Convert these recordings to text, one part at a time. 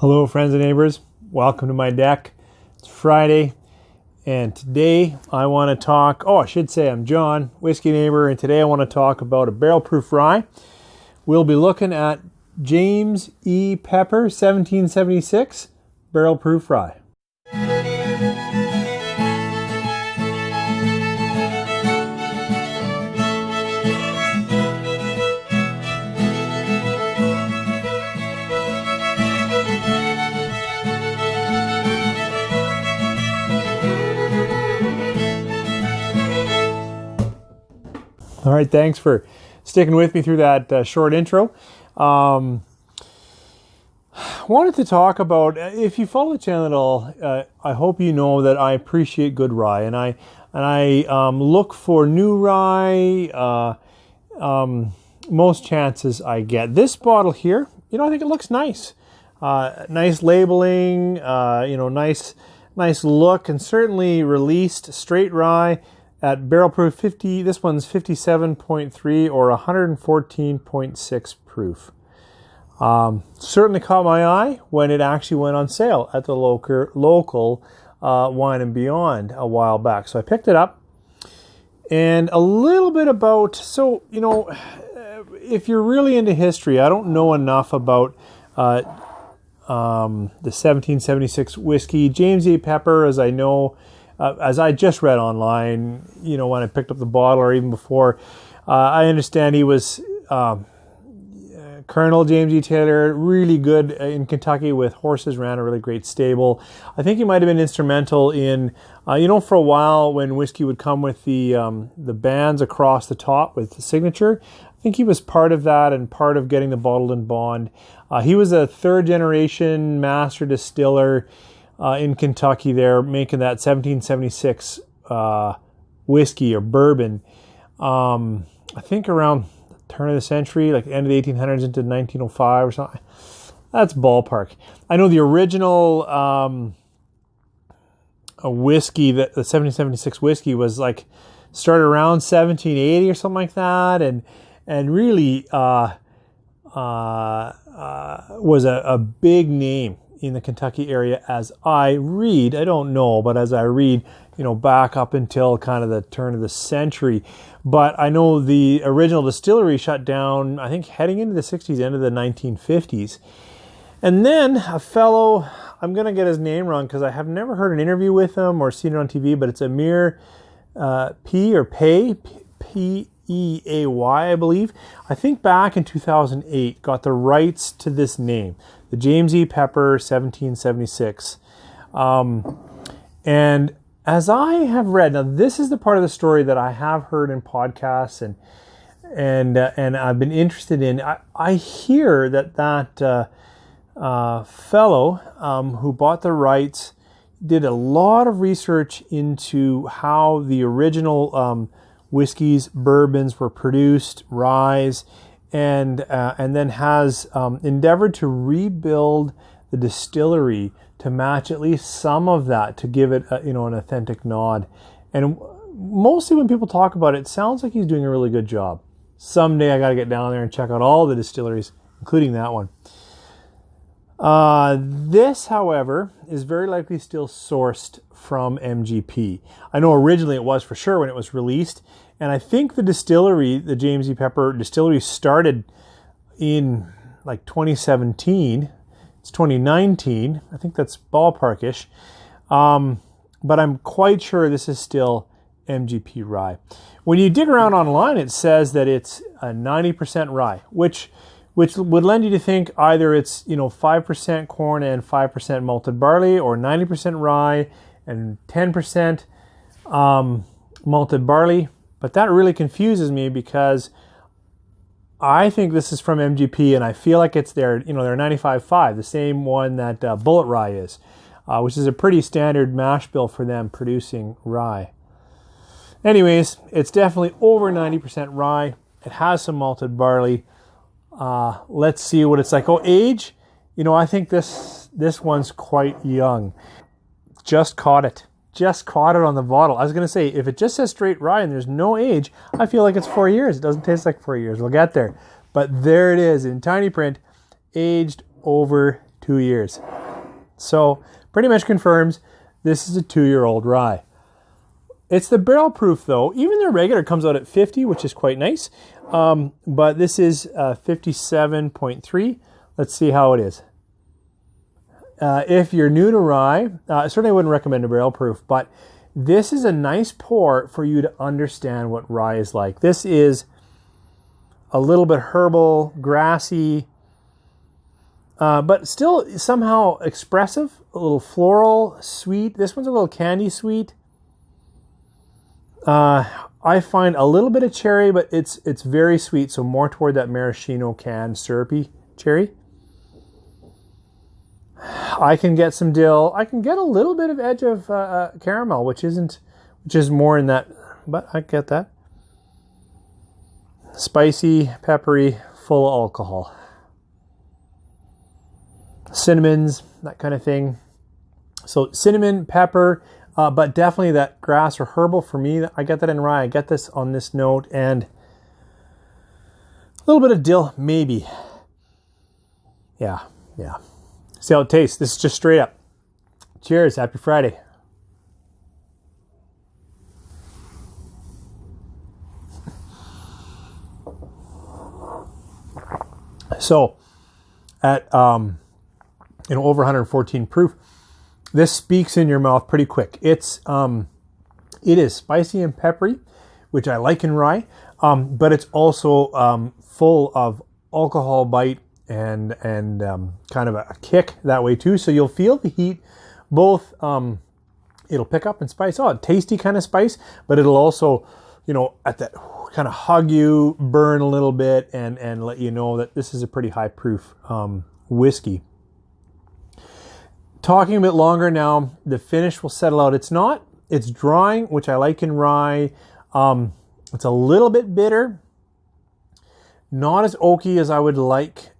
Hello friends and neighbors, welcome to my deck. It's Friday and today I want to talk, I'm John, Whiskey Neighbor, and today I want to talk about a barrel proof rye. We'll be looking at James E. Pepper 1776 barrel proof rye. All right, thanks for sticking with me through that short intro. Wanted to talk about, if you follow the channel at all, I hope you know that I appreciate good rye, and I look for new rye most chances I get. This bottle here, I think it looks nice. Nice labeling, nice look, and certainly released straight rye at barrel proof 50. This one's 57.3 or 114.6 proof. Certainly caught my eye when it actually went on sale at the local Wine and Beyond a while back. So I picked it up. And a little bit about, if you're really into history, I don't know enough about the 1776 whiskey. James E. Pepper, as I know, as I just read online, when I picked up the bottle or even before, I understand he was Colonel James E. Taylor, really good in Kentucky with horses, ran a really great stable. I think he might have been instrumental in, for a while when whiskey would come with the bands across the top with the signature. I think he was part of that and part of getting the bottled in bond. He was a third generation master distiller in Kentucky there, making that 1776 whiskey or bourbon. I think around the turn of the century, like the end of the 1800s into 1905 or something. That's ballpark. I know the original whiskey, the 1776 whiskey was like started around 1780 or something like that, and really was a big name in the Kentucky area as I read. I don't know, but as I read, back up until kind of the turn of the century. But I know the original distillery shut down, I think, heading into the 60s, end of the 1950s. And then a fellow, I'm going to get his name wrong because I have never heard an interview with him or seen it on TV, but it's Amir P-E-A-Y, I believe. I think back in 2008, got the rights to this name, the James E. Pepper 1776. And as I have read, now this is the part of the story that I have heard in podcasts and I've been interested in. I hear that fellow who bought the rights did a lot of research into how the original whiskeys, bourbons were produced, ryes, and then has endeavored to rebuild the distillery to match at least some of that, to give it an authentic nod. And mostly when people talk about it, it sounds like he's doing a really good job. Someday I got to get down there and check out all the distilleries, including that one. This, however, is very likely still sourced from MGP. I know originally it was for sure when it was released, and I think the distillery, the James E. Pepper distillery, started in like 2017. It's 2019. I think that's ballparkish. But I'm quite sure this is still MGP rye. When you dig around online, it says that it's a 90% rye, which would lend you to think either it's 5% corn and 5% malted barley, or 90% rye and 10% malted barley. But that really confuses me because I think this is from MGP, and I feel like it's their 95.5, the same one that Bullet Rye is, which is a pretty standard mash bill for them producing rye. Anyways, it's definitely over 90% rye. It has some malted barley. Let's see what it's like. Oh, age? I think this one's quite young. Just caught it on the bottle. I was going to say, if it just says straight rye and there's no age, I feel like it's 4 years. It doesn't taste like 4 years. We'll get there. But there it is in tiny print, aged over 2 years. So pretty much confirms this is a 2-year-old rye. It's the barrel proof though. Even the regular comes out at 50, which is quite nice. But this is 57.3. Let's see how it is. If you're new to rye, I certainly wouldn't recommend a barrel proof, but this is a nice pour for you to understand what rye is like. This is a little bit herbal, grassy, but still somehow expressive, a little floral, sweet. This one's a little candy sweet. I find a little bit of cherry, but it's very sweet, so more toward that maraschino canned syrupy cherry. I can get some dill. I can get a little bit of edge of caramel, which is more in that, but I get that. Spicy, peppery, full of alcohol. Cinnamons, that kind of thing. So cinnamon, pepper, but definitely that grass or herbal for me. I get that in rye. I get this on this note, and a little bit of dill, maybe. Yeah. See how it tastes. This is just straight up. Cheers. Happy Friday. So at over 114 proof, this speaks in your mouth pretty quick. It is spicy and peppery, which I like in rye, but it's also full of alcohol bite and kind of a kick that way too. So you'll feel the heat both. It'll pick up and spice. Oh, a tasty kind of spice, but it'll also, at that kind of hug you, burn a little bit, and let you know that this is a pretty high proof whiskey. Talking a bit longer now, the finish will settle out. It's drying, which I like in rye. It's a little bit bitter, not as oaky as I would like.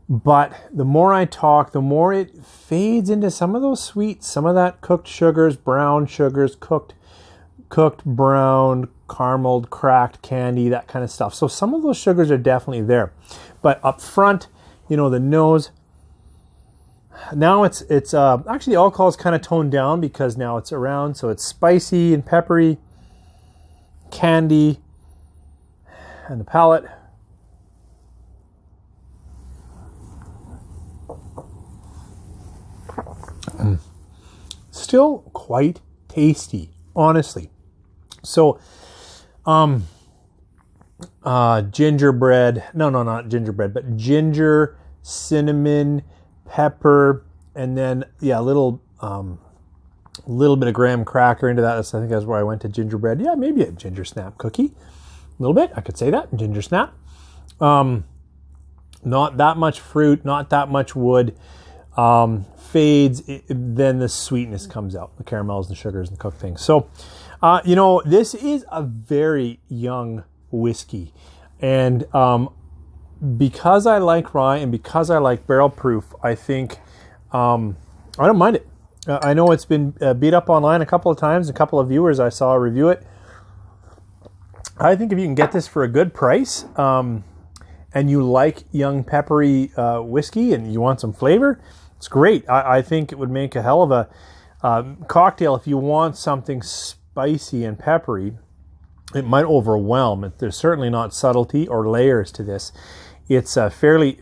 But the more I talk, the more it fades into some of those sweets, some of that cooked sugars, brown sugars, cooked brown, carameled, cracked candy, that kind of stuff. So some of those sugars are definitely there. But up front, the nose, now it's actually the alcohol is kind of toned down because now it's around, so it's spicy and peppery, candy, and the palate. Still quite tasty, honestly. So, gingerbread, no, not gingerbread, but ginger, cinnamon, pepper, and then a little bit of graham cracker into that. I think that's where I went to gingerbread. Yeah, maybe a ginger snap cookie, a little bit. I could say that ginger snap. Not that much fruit, not that much wood. Fades, then the sweetness comes out, the caramels and sugars and cooked things. So, this is a very young whiskey, and because I like rye and because I like barrel proof, I think I don't mind it. I know it's been beat up online a couple of times. A couple of viewers I saw review it. I think if you can get this for a good price, and you like young peppery whiskey and you want some flavor, it's great. I think it would make a hell of a cocktail. If you want something spicy and peppery, it might overwhelm. There's certainly not subtlety or layers to this. It's fairly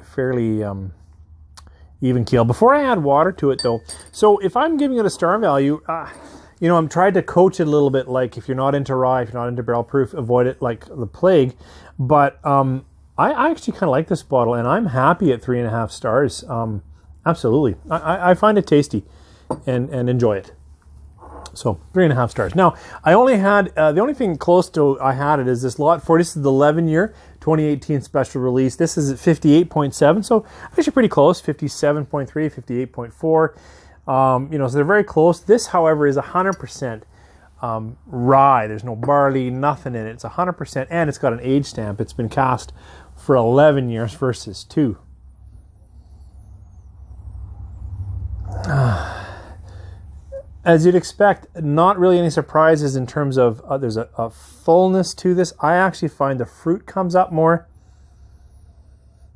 even keel. Before I add water to it though, so if I'm giving it a star value, I'm trying to coach it a little bit, like if you're not into rye, if you're not into barrel proof, avoid it like the plague. But I actually kind of like this bottle, and I'm happy at 3.5 stars. Absolutely. I find it tasty and enjoy it. So 3.5 stars. Now, I only had, the only thing close to I had it is this lot 4. This is the 11-year 2018 special release. This is at 58.7, so actually pretty close, 57.3, 58.4. So they're very close. This, however, is 100% rye. There's no barley, nothing in it. It's 100%, and it's got an age stamp. It's been cast for 11 years versus 2. As you'd expect, not really any surprises in terms of there's a fullness to this. I actually find the fruit comes up more.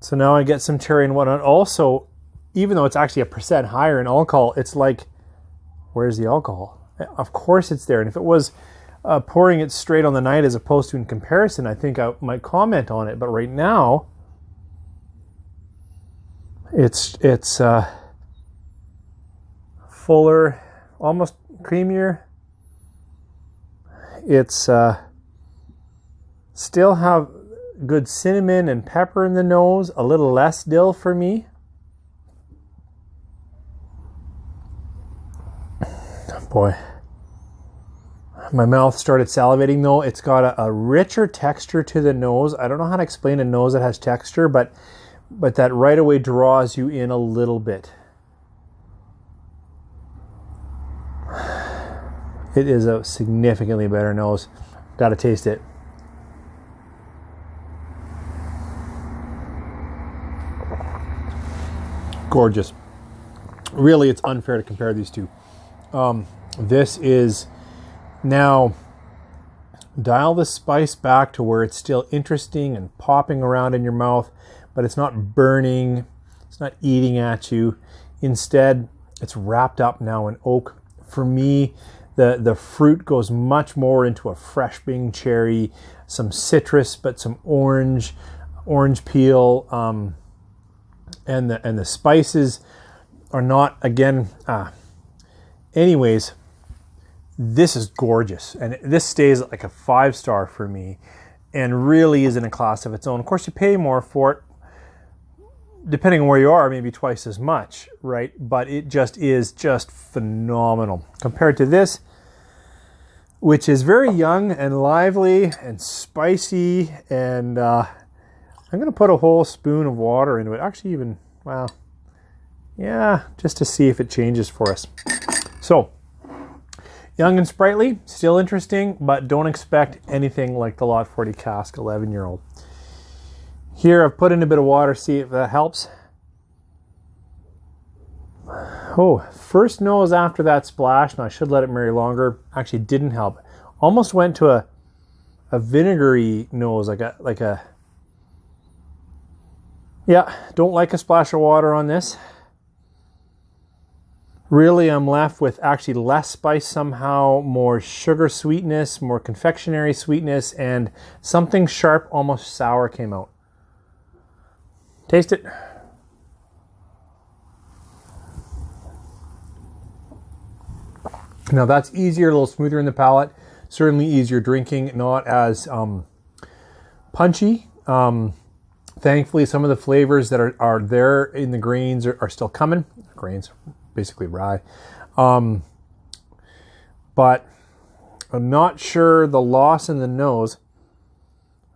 So now I get some cherry and whatnot. Also, even though it's actually a percent higher in alcohol, it's like, where's the alcohol? Of course it's there. And if it was pouring it straight on the night as opposed to in comparison, I think I might comment on it. But right now, it's fuller, almost creamier. It's still have good cinnamon and pepper in the nose, a little less dill for me. Boy, my mouth started salivating though. It's got a richer texture to the nose. I don't know how to explain a nose that has texture, but that right away draws you in a little bit. It is a significantly better nose. Got to taste it. Gorgeous. Really, it's unfair to compare these two. This is now, dial the spice back to where it's still interesting and popping around in your mouth, but it's not burning, it's not eating at you. Instead, it's wrapped up now in oak. For me, the fruit goes much more into a fresh Bing cherry, some citrus, but some orange peel, and the spices are not, again, anyways, this is gorgeous, and this stays like a 5-star for me, and really is in a class of its own. Of course, you pay more for it, depending on where you are, maybe twice as much, right? But it just is just phenomenal compared to this, which is very young and lively and spicy. And I'm going to put a whole spoon of water into it. Actually, even, well, yeah, just to see if it changes for us. So, young and sprightly, still interesting, but don't expect anything like the Lot 40 cask 11-year-old. Here, I've put in a bit of water, see if that helps. Oh, first nose after that splash, and I should let it marry longer, actually didn't help. Almost went to a vinegary nose, like a yeah, don't like a splash of water on this. Really, I'm left with actually less spice somehow, more sugar sweetness, more confectionery sweetness, and something sharp, almost sour came out. Taste it. Now that's easier, a little smoother in the palate, certainly easier drinking, not as punchy. Thankfully, some of the flavors that are there in the grains are still coming. Grains, basically rye. But I'm not sure the loss in the nose.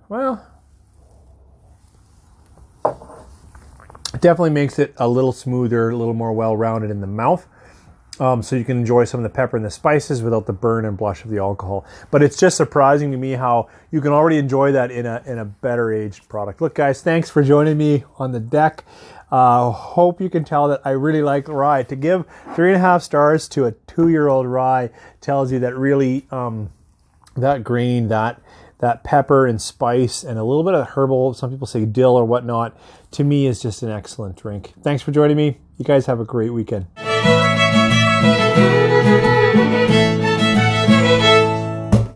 Well, it definitely makes it a little smoother, a little more well-rounded in the mouth. So you can enjoy some of the pepper and the spices without the burn and blush of the alcohol. But it's just surprising to me how you can already enjoy that in a better aged product. Look, guys, thanks for joining me on the deck. Hope you can tell that I really like rye. To give 3.5 stars to a 2-year-old rye tells you that really that grain, that pepper and spice and a little bit of herbal, some people say dill or whatnot, to me is just an excellent drink. Thanks for joining me. You guys have a great weekend.